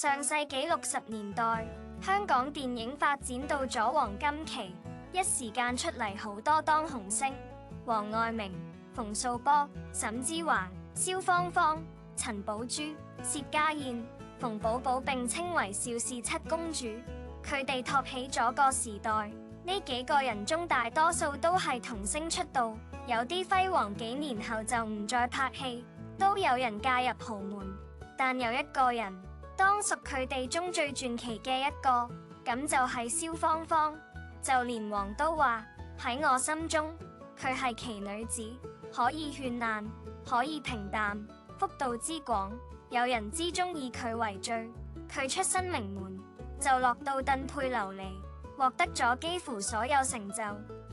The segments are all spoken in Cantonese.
上世紀60年代，香港電影發展到咗黃金期，一時間出嚟好多當紅星，黃愛明、馮素波、沈之華、蕭芳芳、陳寶珠、薛家燕、馮寶寶並稱為邵氏七公主，佢哋托起咗個時代。呢幾個人中大多數都係童星出道，有啲輝煌幾年後就唔再拍戲，都有人嫁入豪門。但有一個人當屬佢哋中最傳奇嘅一個，咁就係蕭芳芳。就連王都話喺我心中，佢係奇女子，可以絢爛，可以平淡，幅度之廣，有人之中以佢為最。佢出身名門，就落到鄧佩流離，獲得咗幾乎所有成就，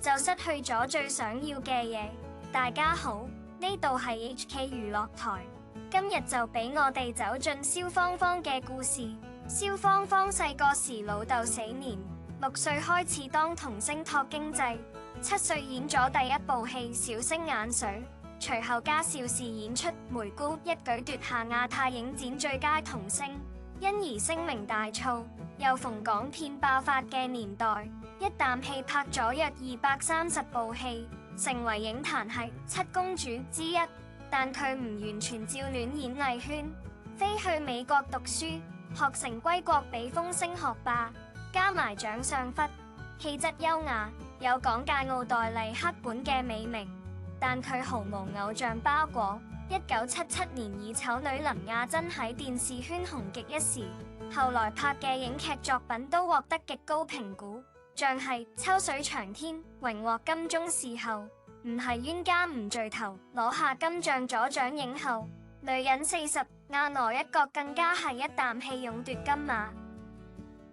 就失去咗最想要嘅嘢。大家好，呢度係 HK 娛樂台，今日就俾我哋走進蕭芳芳嘅故事。蕭芳芳細個時老豆死年，6歲開始當童星托經濟，7歲演咗第一部戲《小星眼水》，隨後加邵氏演出《梅姑》，一舉奪下亞太影展最佳童星，因而聲名大噪。又逢港片爆發嘅年代，一啖氣拍咗約230部戲，成為影壇系七公主之一。但佢唔完全照戀演藝圈，飛去美國讀書，學成歸國比風星學霸，加埋長相狒，氣質優雅，有港界奧黛麗赫本嘅美名。但佢毫無偶像包裹。1977年以醜女林亞珍喺電視圈紅極一時，後來拍嘅影劇作品都獲得極高評估，像係《秋水長天》榮獲金鐘視后，唔係冤家唔聚頭攞下金像左獎影后，女人40亞羅一角更加係一啖氣勇奪金馬。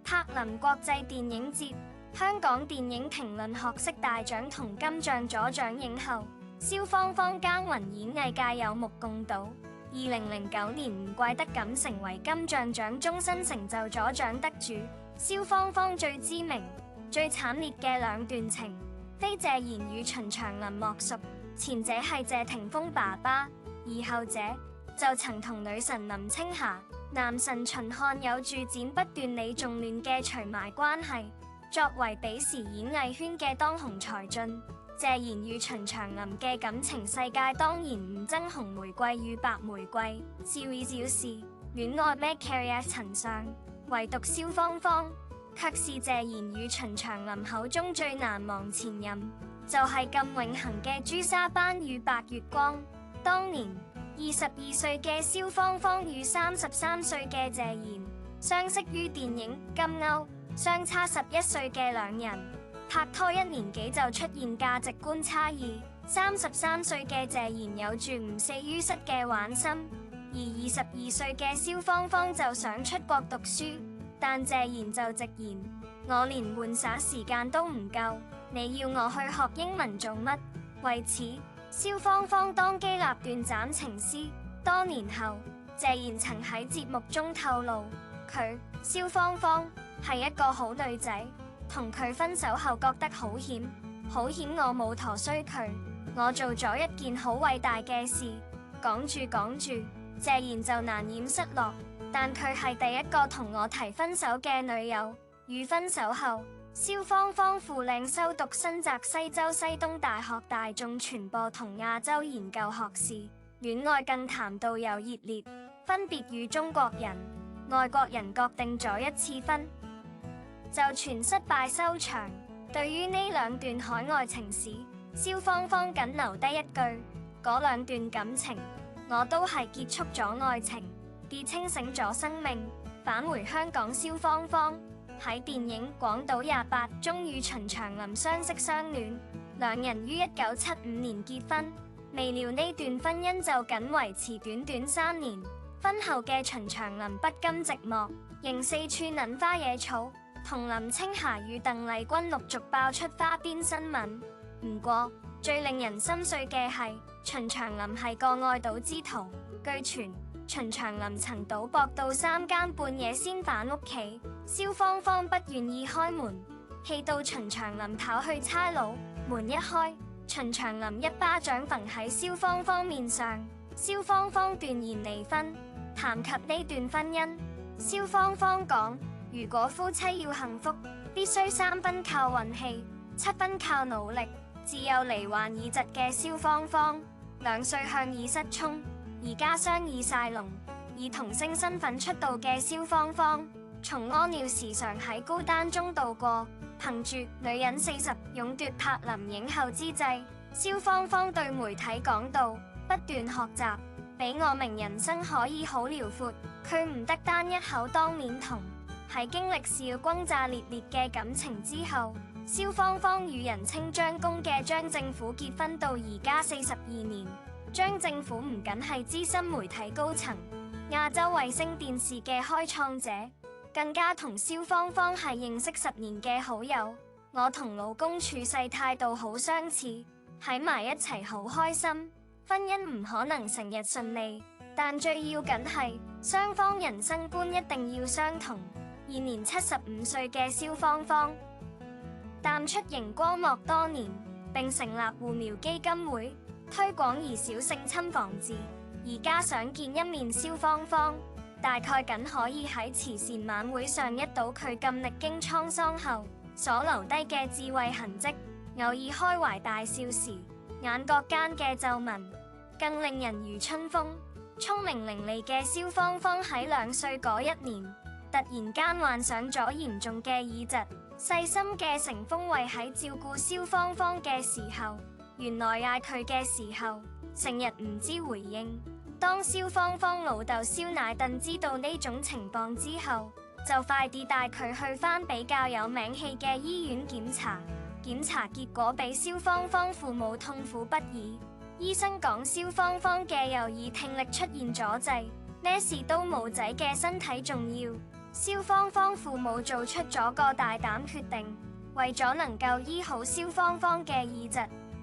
柏林國際電影節、香港電影評論學識大獎同金像左獎影后，蕭芳芳耕耘演藝界有目共睹。2009年唔怪得咁成為金像獎終身成就左獎得主。蕭芳芳最知名、最慘烈嘅兩段情，非謝賢與秦祥林莫屬。前者係謝霆鋒爸爸，而後者就曾同女神林青霞、男神秦漢有住剪不斷理仲亂嘅隨埋關係。作為彼時演藝圈嘅當紅才俊，謝賢與秦祥林嘅感情世界當然唔爭紅玫瑰與白玫瑰 series 小事，戀愛咩 career 陳上，唯獨蕭芳芳卻是謝賢與秦祥林口中最難忘前任，就係咁永恆嘅朱砂斑與白月光。當年22歲嘅蕭芳芳與33歲嘅謝賢相識於電影《金鈎》，相差11歲嘅兩人拍拖1年幾就出現價值觀差異。33歲嘅謝賢有住唔死於室嘅玩心，而22歲嘅蕭芳芳就想出國讀書，但謝賢就直言：我連玩耍時間都唔夠，你要我去學英文做乜？為此，蕭芳芳當機立斷斬情絲。多年後，謝賢曾喺節目中透露，佢蕭芳芳係一個好女仔。同佢分手後覺得好險，好險我冇陀衰佢，我做咗一件好偉大嘅事。講住講住，謝賢就難掩失落，但佢係第一個同我提分手嘅女友。與分手後，蕭芳芳赴嶺修讀新澤西州西東大學大眾傳播同亞洲研究學士，戀愛更談到有熱烈，分別與中國人、外國人各訂咗一次婚，就全失敗收場。對於呢兩段海外情史，蕭芳芳僅留低一句：嗰兩段感情，我都係結束咗愛情，別清醒咗生命。返回香港，蕭芳芳喺電影《廣島28》中與秦祥林相識相戀，兩人於1975年結婚。未料呢段婚姻就僅維持短短3年。婚後嘅秦祥林不甘寂寞，仍四處拈花惹草，同林青霞與鄧麗君陸續爆出花邊新聞。唔過，最令人心碎嘅係秦祥林係個愛賭之徒。據傳，秦祥林曾賭博到3更半夜先返屋企，蕭芳芳不願意開門，氣到秦祥林跑去差佬，門一開，秦祥林一巴掌揈喺蕭芳芳面上，蕭芳芳斷言離婚。談及呢段婚姻，蕭芳芳講：如果夫妻要幸福，必須3分靠運氣，7分靠努力。自幼罹患耳疾嘅蕭芳芳，2歲向耳失聰，而家雙耳曬聾。以童星身份出道嘅蕭芳芳，從屙尿時常喺孤單中度過。憑住《女人40》勇奪柏林影后之際，蕭芳芳對媒體講道：不斷學習，俾我明人生可以好遼闊。佢唔得單一口當面同。喺經歷少轟炸烈烈嘅感情之後，蕭芳芳與人稱張公嘅張政府結婚到而家42年。張政府唔僅係資深媒體高層、亞洲衛星電視嘅開創者，更加同蕭芳芳係認識10年嘅好友。我同老公處世態度好相似，喺埋一齊好開心。婚姻唔可能成日順利，但最要緊係雙方人生觀一定要相同。現年75歲嘅蕭芳芳，淡出熒光幕多年，並成立護苗基金會，推廣兒小性侵防治。而家想見一面蕭芳芳，大概僅可以喺慈善晚會上一睹佢咁歷經滄桑後所留低嘅智慧痕跡。偶爾開懷大笑時，眼角間嘅皺紋更令人如春風。聰明伶俐嘅蕭芳芳喺2歲嗰1年，突然間患上咗嚴重嘅耳疾。細心嘅成峰為喺照顧蕭芳芳嘅時候，原來嗌佢嘅時候，成日唔知回應。當蕭芳芳老豆蕭乃頓知道呢種情況之後，就快啲帶佢去返比較有名氣嘅醫院檢查。檢查結果俾蕭芳芳父母痛苦不已。醫生講蕭芳芳嘅右耳聽力出現阻滯，咩事都冇，仔嘅身體重要。蕭芳芳父母做出咗個大膽決定，為咗能夠醫好蕭芳芳嘅耳疾，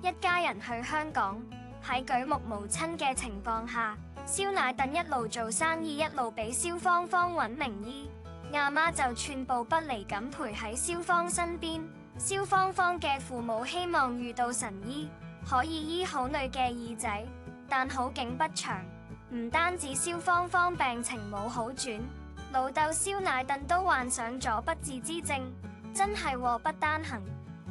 一家人去香港。喺舉目無親嘅情況下，蕭乃頓一路做生意，一路俾蕭芳芳揾名醫。阿媽就寸步不離咁陪喺蕭芳身邊。蕭芳芳嘅父母希望遇到神醫，可以醫好女嘅耳仔，但好景不長，唔單止蕭芳芳病情冇好轉，老豆蕭乃頓都患上咗不治之症，真係禍不單行。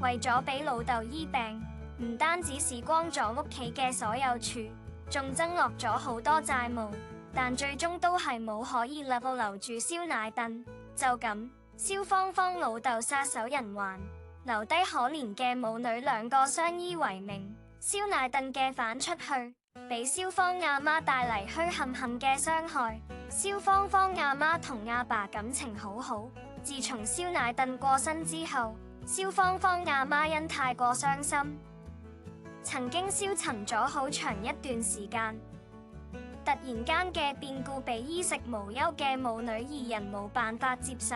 為咗俾老豆醫病，唔單止蝕光咗屋企嘅所有儲，仲增落咗好多債務，但最終都係冇可以留住蕭乃頓。就咁，蕭芳芳老豆撒手人寰，留低可憐嘅母女2個相依為命。蕭乃頓嘅返出去，俾蕭芳阿媽帶嚟虛冚冚嘅傷害。蕭芳芳阿媽同阿爸感情好好，自從蕭乃頓過身之後，蕭芳芳阿媽因太過傷心，曾經消沉咗好長一段時間。突然間嘅變故俾衣食無憂嘅母女2人冇辦法接受。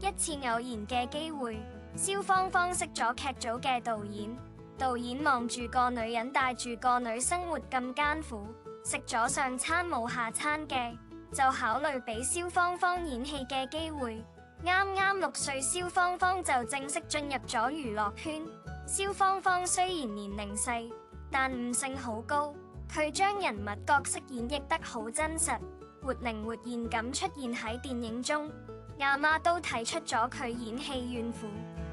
一次偶然嘅機會，蕭芳芳識咗劇組嘅導演。導演望住個女人帶住個女生活咁艱苦，食咗上餐冇下餐嘅，就考慮俾蕭芳芳演戲嘅機會。啱啱6歲，蕭芳芳就正式進入咗娛樂圈。蕭芳芳雖然年齡細，但悟性好高，佢將人物角色演繹得好真實，活靈活現咁出現喺電影中。阿媽都睇出咗佢演戲怨婦，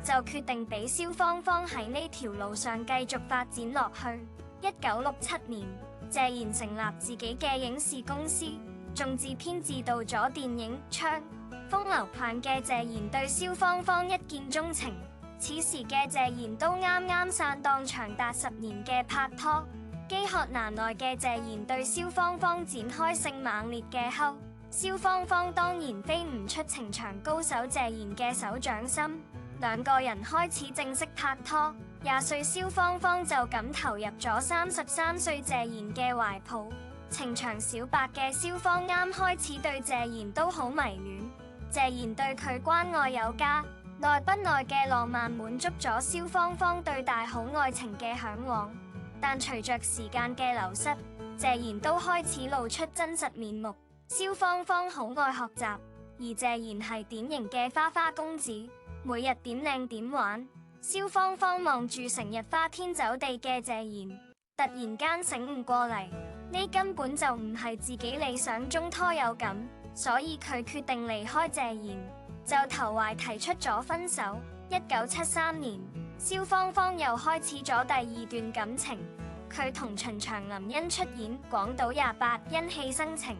就決定俾蕭芳芳喺呢條路上繼續發展落去。1967年，謝賢成立自己嘅影視公司，仲自編自導咗電影《槍》。風流棒嘅謝賢對蕭芳芳一見鍾情，此時嘅謝賢都啱啱散檔長達10年嘅拍拖。飢渴難耐嘅謝賢對蕭芳芳展開性猛烈嘅勾，蕭芳芳當然飛唔出情場高手謝賢嘅手掌心。2個人開始正式拍拖。20歲蕭芳芳就咁投入咗33歲謝賢嘅懷抱。情場小白嘅蕭芳啱開始對謝賢都好迷戀，謝賢對佢關愛有加，耐不耐嘅浪漫滿足咗蕭芳芳對大好愛情嘅嚮往。但隨着時間嘅流失，謝賢都開始露出真實面目。蕭芳芳好愛學習，而謝賢係典型嘅花花公子，每日點靚點玩。蕭芳芳望住成日花天酒地嘅謝賢，突然間醒悟過嚟，呢根本就唔係自己理想中拖友咁。所以佢決定離開謝賢，就投懷提出咗分手。1973年，蕭芳芳又開始咗第二段感情，佢同秦祥林因出演《廣島28》因戲生情。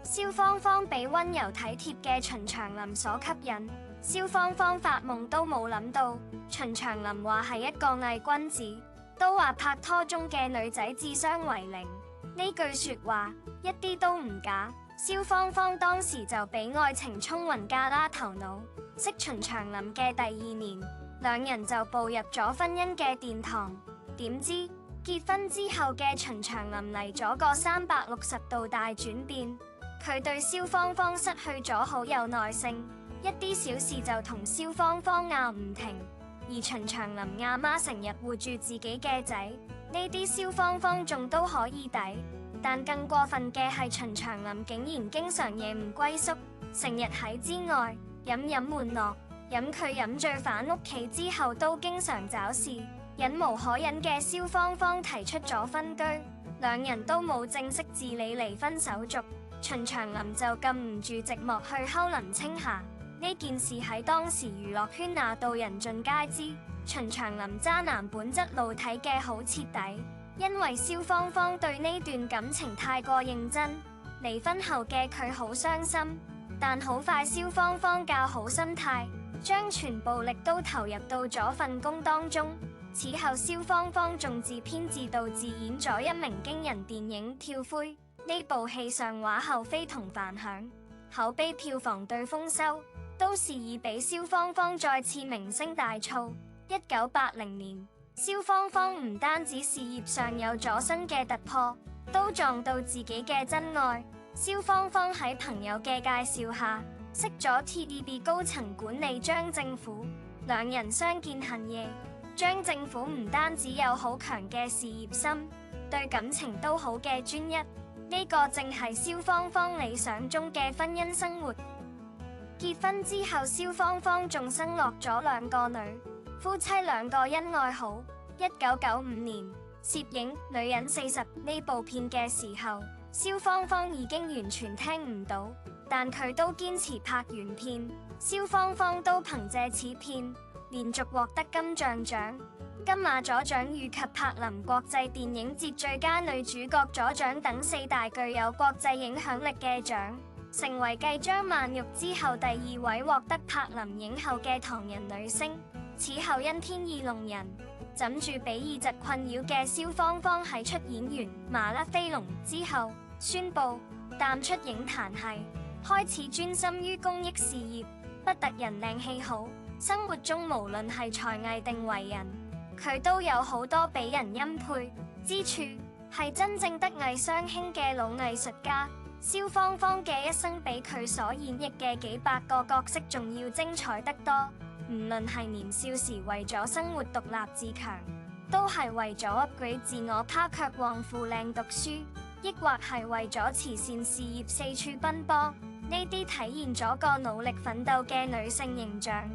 蕭芳芳被溫柔體貼嘅秦祥林所吸引，蕭芳芳發夢都冇諗到，秦祥林話係一個偽君子，都話拍拖中嘅女仔智商為零，呢句說話一啲都唔假。蕭芳芳當時就俾愛情沖暈架啦頭腦，識秦祥林嘅第2年，兩人就步入咗婚姻嘅殿堂。點知結婚之後嘅秦祥林嚟咗個360度大轉變，佢對蕭芳芳失去咗好有耐性，一啲小事就同蕭芳芳拗唔停，而秦祥林阿媽成日護住自己嘅仔，呢啲蕭芳芳仲都可以抵。但更過分嘅係秦祥林竟然經常夜唔歸宿，成日喺之外飲玩樂，飲佢飲醉返屋企之後都經常找事，忍無可忍嘅蕭芳芳提出咗分居，兩人都冇正式治理離婚手續，秦祥林就禁唔住寂寞去溝林青霞。呢件事喺當時娛樂圈鬧到人盡皆知，秦祥林渣男本質露體嘅好徹底。因為蕭芳芳對呢段感情太過認真，離婚後嘅佢好傷心，但好快蕭芳芳校好心態，將全部力都投入到咗份工當中。此後蕭芳芳仲自編自導自演咗一鳴驚人電影《跳灰》，呢部戲上畫後非同凡響，口碑票房對豐收，都是以俾蕭芳芳再次名聲大噪。1980年。蕭芳芳唔單止事業上有咗新嘅突破，都撞到自己嘅真愛。蕭芳芳喺朋友嘅介紹下，識咗 TVB 高層管理張政府，兩人相見恨夜。張政府唔單止有好強嘅事業心，對感情都好嘅專一，呢個正係蕭芳芳理想中嘅婚姻生活。結婚之後，蕭芳芳仲生落咗2個女。夫妻2個恩愛好。1995年攝影《女人40》呢部片嘅時候，蕭芳芳已經完全聽唔到，但佢都堅持拍完片。蕭芳芳都憑借此片連續獲得金像獎、金馬左獎以及柏林國際電影節最佳女主角左獎等4大具有國際影響力嘅獎，成為繼張曼玉之後第2位獲得柏林影后嘅唐人女星。此後因天意弄人，枕住俾耳疾困擾嘅蕭芳芳喺出演完《麻甩飛龍》之後，宣布淡出影壇系，開始專心於公益事業。不特人靚氣好，生活中無論係才藝定為人，佢都有好多俾人欽佩之處，係真正德藝雙馨嘅老藝術家。蕭芳芳嘅一生比佢所演繹嘅幾百個角色仲要精彩得多。唔論係年少時為咗生活獨立自強，都係為咗 upgrade 自我拋卻旺負靚讀書，抑或係為咗慈善事業四處奔波，呢啲體現咗個努力奮鬥嘅女性形象。